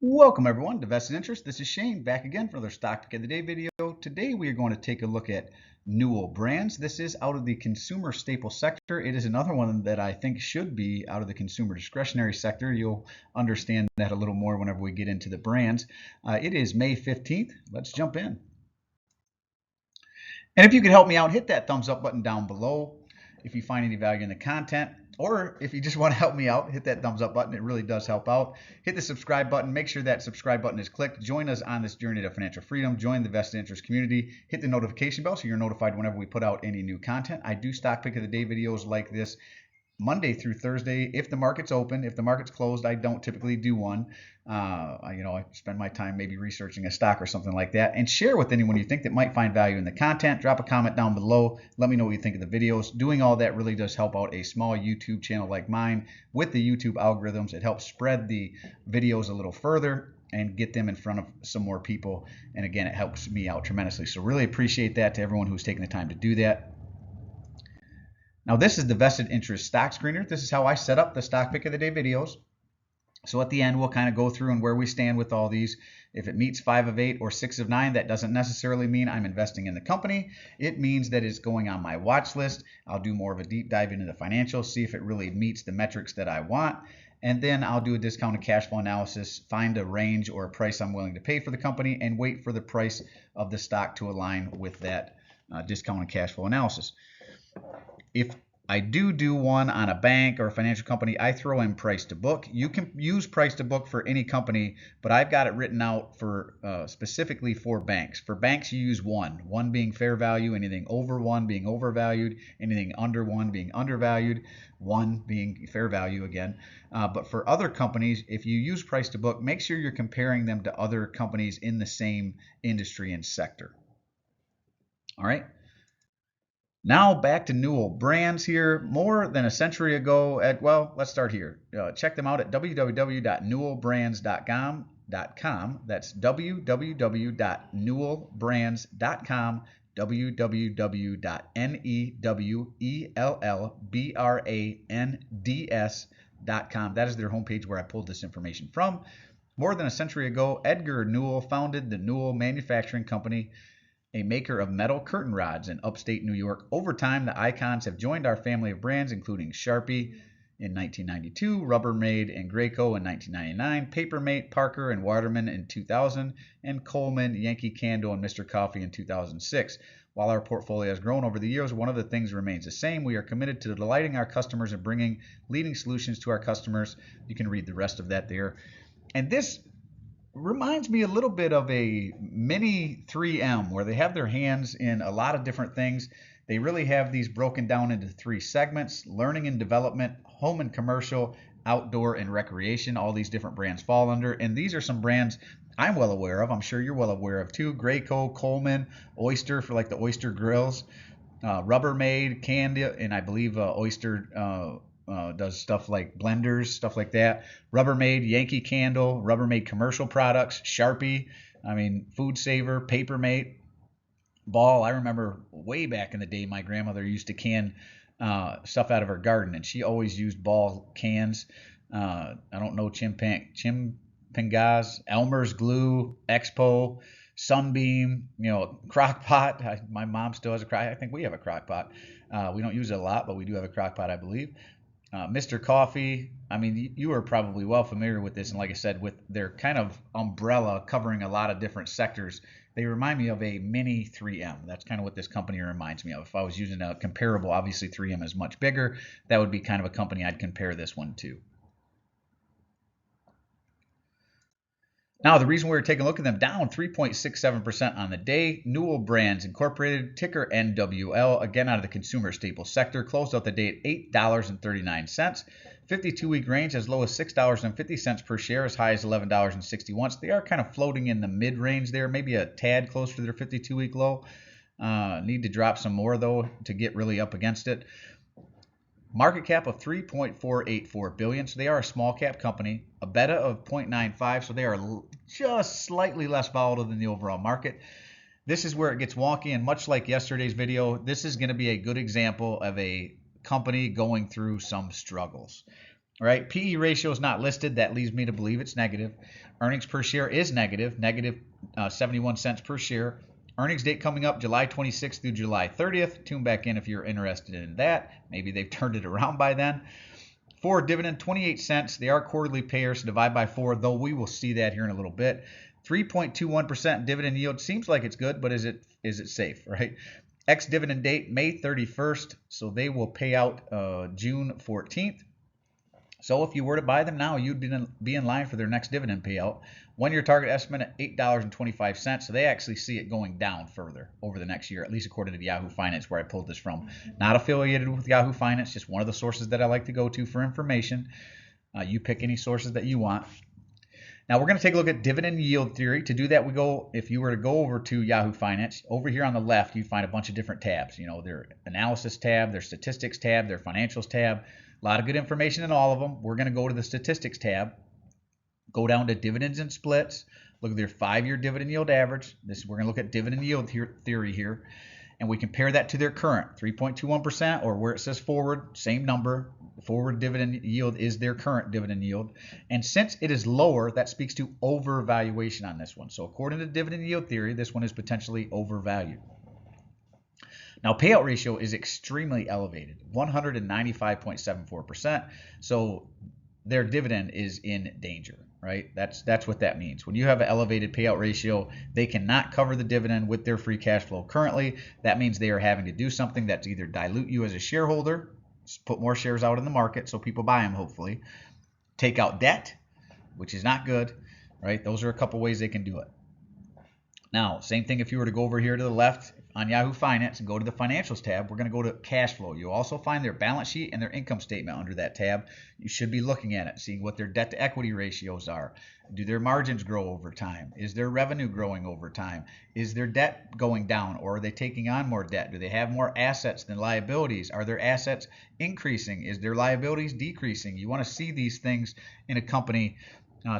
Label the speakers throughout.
Speaker 1: Welcome everyone to Vested Interest. This is Shane back again for another Stock Pick of the Day video. Today we are going to take a look at Newell Brands. This is out of the consumer staple sector. It is another one that I think should be out of the consumer discretionary sector. You'll understand that a little more whenever we get into the brands. It is May 15th. Let's jump in. And if you could help me out, hit that thumbs up button down below if you find any value in the content. Or if you just want to help me out, hit that thumbs up button. It really does help out. Hit the subscribe button. Make sure that subscribe button is clicked. Join us on this journey to financial freedom. Join the Vested Interest community. Hit the notification bell so you're notified whenever we put out any new content. I do stock pick of the day videos like this Monday through Thursday. If the market's open, if the market's closed, I don't typically do one. I spend my time maybe researching a stock or something like that, and share with anyone you think that might find value in the content. Drop a comment down below. Let me know what you think of the videos. Doing all that really does help out a small YouTube channel like mine with the YouTube algorithms. It helps spread the videos a little further and get them in front of some more people. And again, it helps me out tremendously. So really appreciate that to everyone who's taking the time to do that. Now this is the Vested Interest Stock Screener. This is how I set up the Stock Pick of the Day videos. So at the end, we'll kind of go through and where we stand with all these. If it meets 5 of 8 or 6 of 9, that doesn't necessarily mean I'm investing in the company. It means that it's going on my watch list. I'll do more of a deep dive into the financials, see if it really meets the metrics that I want. And then I'll do a discounted cash flow analysis, find a range or a price I'm willing to pay for the company, and wait for the price of the stock to align with that discounted cash flow analysis. If I do one on a bank or a financial company, I throw in price to book. You can use price to book for any company, but I've got it written out for specifically for banks. For banks, you use one being fair value, anything over 1 being overvalued, anything under 1 being undervalued, 1 being fair value again. But for other companies, if you use price to book, make sure you're comparing them to other companies in the same industry and sector. All right. Now back to Newell Brands here. More than a century ago, let's start here. Check them out at www.newellbrands.com. That's www.newellbrands.com. www.newellbrands.com. That is their homepage where I pulled this information from. More than a century ago, Edgar Newell founded the Newell Manufacturing Company, a maker of metal curtain rods in upstate New York. Over time, the icons have joined our family of brands, including Sharpie in 1992, Rubbermaid and Graco in 1999, Papermate, Parker and Waterman in 2000, and Coleman, Yankee Candle, and Mr. Coffee in 2006. While our portfolio has grown over the years, one of the things remains the same. We are committed to delighting our customers and bringing leading solutions to our customers. You can read the rest of that there. And this reminds me a little bit of a mini 3M where they have their hands in a lot of different things. They really have these broken down into 3 segments: learning and development, home and commercial, outdoor and recreation. All these different brands fall under, and these are some brands I'm well aware of. I'm sure you're well aware of too. Graco, Coleman, Oyster for like the oyster grills, Rubbermaid, Candy, and I believe Oyster does stuff like blenders, stuff like that. Rubbermaid, Yankee Candle, Rubbermaid commercial products, Sharpie, Food Saver, Papermate, Ball. I remember way back in the day, my grandmother used to can stuff out of her garden, and she always used Ball cans. I don't know, Chimpengaz, Elmer's Glue, Expo, Sunbeam, crock pot. My mom still has a crock. I think we have a crock pot. We don't use it a lot, but we do have a crock pot, I believe. Mr. Coffee, you are probably well familiar with this, and like I said, with their kind of umbrella covering a lot of different sectors, they remind me of a mini 3M. That's kind of what this company reminds me of. If I was using a comparable, obviously 3M is much bigger, that would be kind of a company I'd compare this one to. Now, the reason we're taking a look at them, down 3.67% on the day. Newell Brands Incorporated, ticker NWL, again out of the consumer staples sector, closed out the day at $8.39. 52-week range as low as $6.50 per share, as high as $11.61. So they are kind of floating in the mid-range there, maybe a tad close to their 52-week low. Need to drop some more, though, to get really up against it. Market cap of $3.484 billion, so they are a small cap company. A beta of 0.95, so they are just slightly less volatile than the overall market. This is where it gets wonky, and much like yesterday's video, this is going to be a good example of a company going through some struggles. All right, PE ratio is not listed. That leads me to believe it's negative. Earnings per share is negative, 71 cents per share. Earnings date coming up July 26th through July 30th. Tune back in if you're interested in that. Maybe they've turned it around by then. For dividend, 28 cents. They are quarterly payers, so divide by 4, though we will see that here in a little bit. 3.21% dividend yield seems like it's good, but is it safe, right? Ex-dividend date, May 31st, so they will pay out June 14th. So if you were to buy them now, you'd be in line for their next dividend payout. 1-year target estimate at $8.25. So they actually see it going down further over the next year, at least according to Yahoo Finance, where I pulled this from. Not affiliated with Yahoo Finance, just one of the sources that I like to go to for information. You pick any sources that you want. Now we're going to take a look at dividend yield theory. To do that, if you were to go over to Yahoo Finance, over here on the left, you find a bunch of different tabs. You know, their analysis tab, their statistics tab, their financials tab. A lot of good information in all of them. We're going to go to the statistics tab, go down to dividends and splits, look at their 5-year dividend yield average. We're going to look at dividend yield theory here, and we compare that to their current 3.21%, or where it says forward, same number. Forward dividend yield is their current dividend yield. And since it is lower, that speaks to overvaluation on this one. So according to dividend yield theory, this one is potentially overvalued. Now, payout ratio is extremely elevated, 195.74%. So their dividend is in danger, right? That's what that means. When you have an elevated payout ratio, they cannot cover the dividend with their free cash flow currently. That means they are having to do something that's either dilute you as a shareholder, put more shares out in the market so people buy them, hopefully, take out debt, which is not good, right? Those are a couple ways they can do it. Now, same thing if you were to go over here to the left on Yahoo Finance and go to the financials tab, we're going to go to cash flow. You'll also find their balance sheet and their income statement under that tab. You should be looking at it, seeing what their debt to equity ratios are. Do their margins grow over time? Is their revenue growing over time? Is their debt going down, or are they taking on more debt? Do they have more assets than liabilities? Are their assets increasing? Is their liabilities decreasing? You want to see these things in a company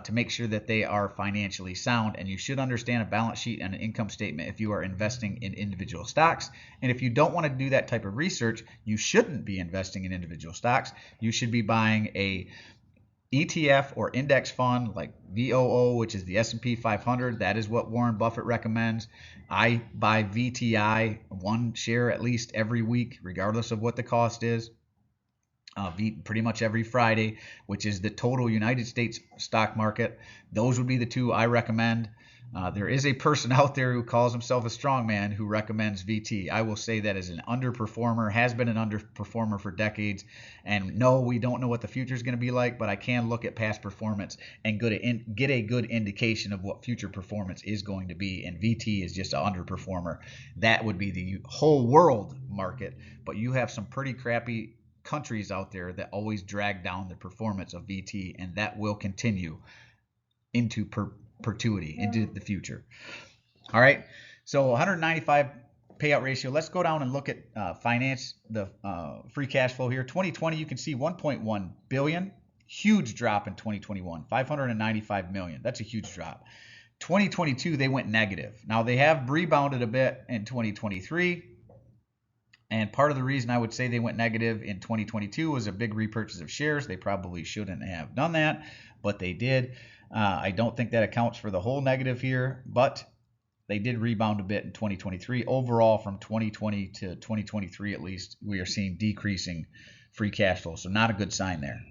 Speaker 1: to make sure that they are financially sound, and you should understand a balance sheet and an income statement if you are investing in individual stocks. And if you don't want to do that type of research, you shouldn't be investing in individual stocks. You should be buying a ETF or index fund like VOO, which is the S&P 500. That is what Warren Buffett recommends. I buy VTI, 1 share at least every week, regardless of what the cost is. Pretty much every Friday, which is the total United States stock market. Those would be the 2 I recommend. There is a person out there who calls himself a strongman who recommends VT. I will say that as an underperformer, has been an underperformer for decades. And no, we don't know what the future is going to be like, but I can look at past performance and get a good indication of what future performance is going to be. And VT is just an underperformer. That would be the whole world market. But you have some pretty crappy countries out there that always drag down the performance of VT, and that will continue into perpetuity, into the future. All right, so 195 payout ratio. Let's go down and look at the free cash flow here. 2020, you can see 1.1 billion. Huge drop in 2021, 595 million. That's a huge drop. 2022, they went negative. Now they have rebounded a bit in 2023. And part of the reason I would say they went negative in 2022 was a big repurchase of shares. They probably shouldn't have done that, but they did. I don't think that accounts for the whole negative here, but they did rebound a bit in 2023. Overall, from 2020 to 2023 at least, we are seeing decreasing free cash flow, so not a good sign there.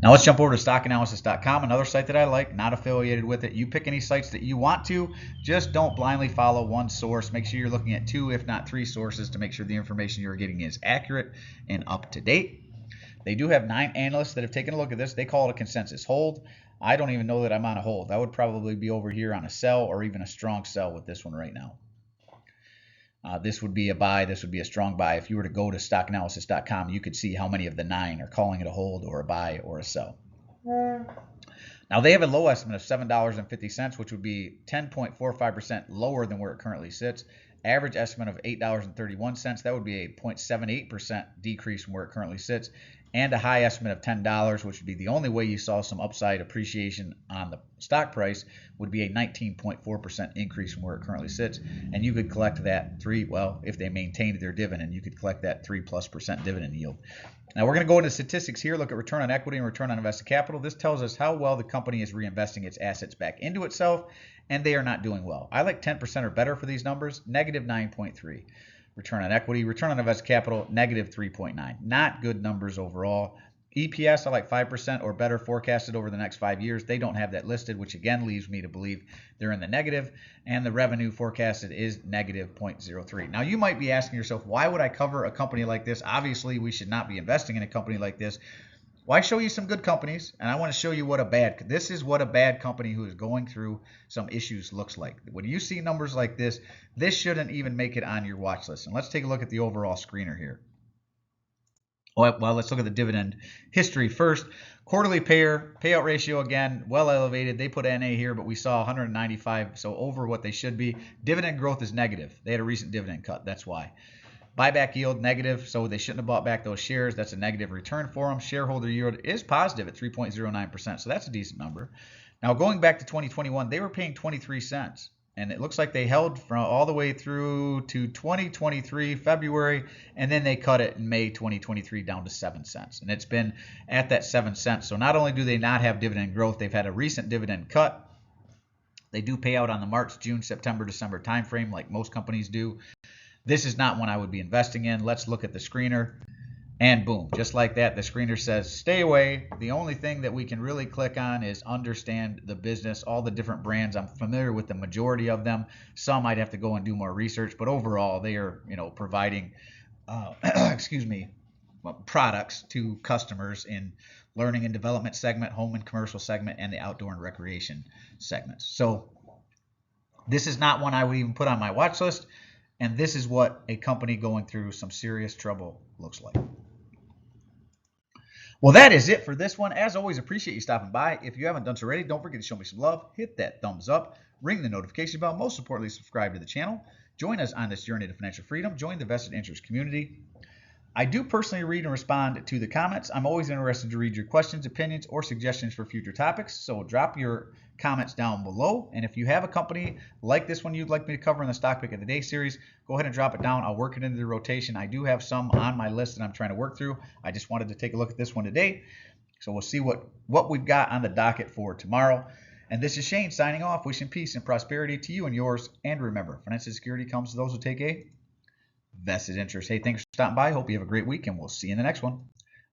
Speaker 1: Now let's jump over to stockanalysis.com, another site that I like, not affiliated with it. You pick any sites that you want to, just don't blindly follow one source. Make sure you're looking at 2, if not 3 sources to make sure the information you're getting is accurate and up to date. They do have 9 analysts that have taken a look at this. They call it a consensus hold. I don't even know that I'm on a hold. I would probably be over here on a sell or even a strong sell with this one right now. This would be a buy. This would be a strong buy. If you were to go to stockanalysis.com, you could see how many of the 9 are calling it a hold or a buy or a sell. Now, they have a low estimate of $7.50, which would be 10.45% lower than where it currently sits. Average estimate of $8.31. That would be a 0.78% decrease from where it currently sits. and a high estimate of $10, which would be the only way you saw some upside appreciation on the stock price, would be a 19.4% increase from where it currently sits. And you could collect that if they maintained their dividend, you could collect that 3+% dividend yield. Now we're going to go into statistics here, look at return on equity and return on invested capital. This tells us how well the company is reinvesting its assets back into itself, and they are not doing well. I like 10% or better for these numbers, negative 9.3. Return on equity, return on invested capital, negative 3.9. Not good numbers overall. EPS, I like 5% or better forecasted over the next 5 years. They don't have that listed, which again leaves me to believe they're in the negative. And the revenue forecasted is negative 0.03. Now, you might be asking yourself, why would I cover a company like this? Obviously, we should not be investing in a company like this. Well, I show you some good companies, and I want to show you this is what a bad company who is going through some issues looks like. When you see numbers like this, this shouldn't even make it on your watch list. And let's take a look at the overall screener here. Well, let's look at the dividend history first. Quarterly payout ratio, again, well elevated. They put NA here, but we saw 195, so over what they should be. Dividend growth is negative. They had a recent dividend cut. That's why. Buyback yield, negative, so they shouldn't have bought back those shares. That's a negative return for them. Shareholder yield is positive at 3.09%, so that's a decent number. Now, going back to 2021, they were paying 23 cents. And it looks like they held from all the way through to 2023, February, and then they cut it in May 2023 down to 7 cents. And it's been at that 7 cents. So not only do they not have dividend growth, they've had a recent dividend cut. They do pay out on the March, June, September, December timeframe like most companies do. This is not one I would be investing in. Let's look at the screener. And boom, just like that, the screener says, stay away. The only thing that we can really click on is understand the business, all the different brands. I'm familiar with the majority of them. Some I'd have to go and do more research, but overall, they are, providing, products to customers in learning and development segment, home and commercial segment, and the outdoor and recreation segments. So this is not one I would even put on my watch list. And this is what a company going through some serious trouble looks like. Well, that is it for this one. As always, appreciate you stopping by. If you haven't done so already, don't forget to show me some love. Hit that thumbs up. Ring the notification bell. Most importantly, subscribe to the channel. Join us on this journey to financial freedom. Join the vested interest community. I do personally read and respond to the comments. I'm always interested to read your questions, opinions, or suggestions for future topics. So drop your comments down below. And if you have a company like this one you'd like me to cover in the Stock Pick of the Day series, go ahead and drop it down. I'll work it into the rotation. I do have some on my list that I'm trying to work through. I just wanted to take a look at this one today. So we'll see what we've got on the docket for tomorrow. And this is Shane signing off, wishing peace and prosperity to you and yours. And remember, financial security comes to those who take a vested interest. Hey, thanks for stopping by. Hope you have a great week, and we'll see you in the next one.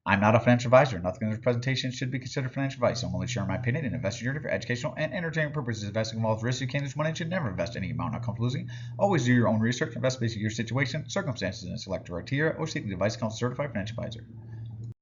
Speaker 1: I'm not a financial advisor. Nothing in this presentation should be considered financial advice. I'm only sharing my opinion and investing journey for educational and entertainment purposes. Investing involves risk. You can't lose money and should never invest any amount not comfortable losing. Always do your own research. Invest based on your situation, circumstances, and select a criteria or seek the advice of a certified financial advisor.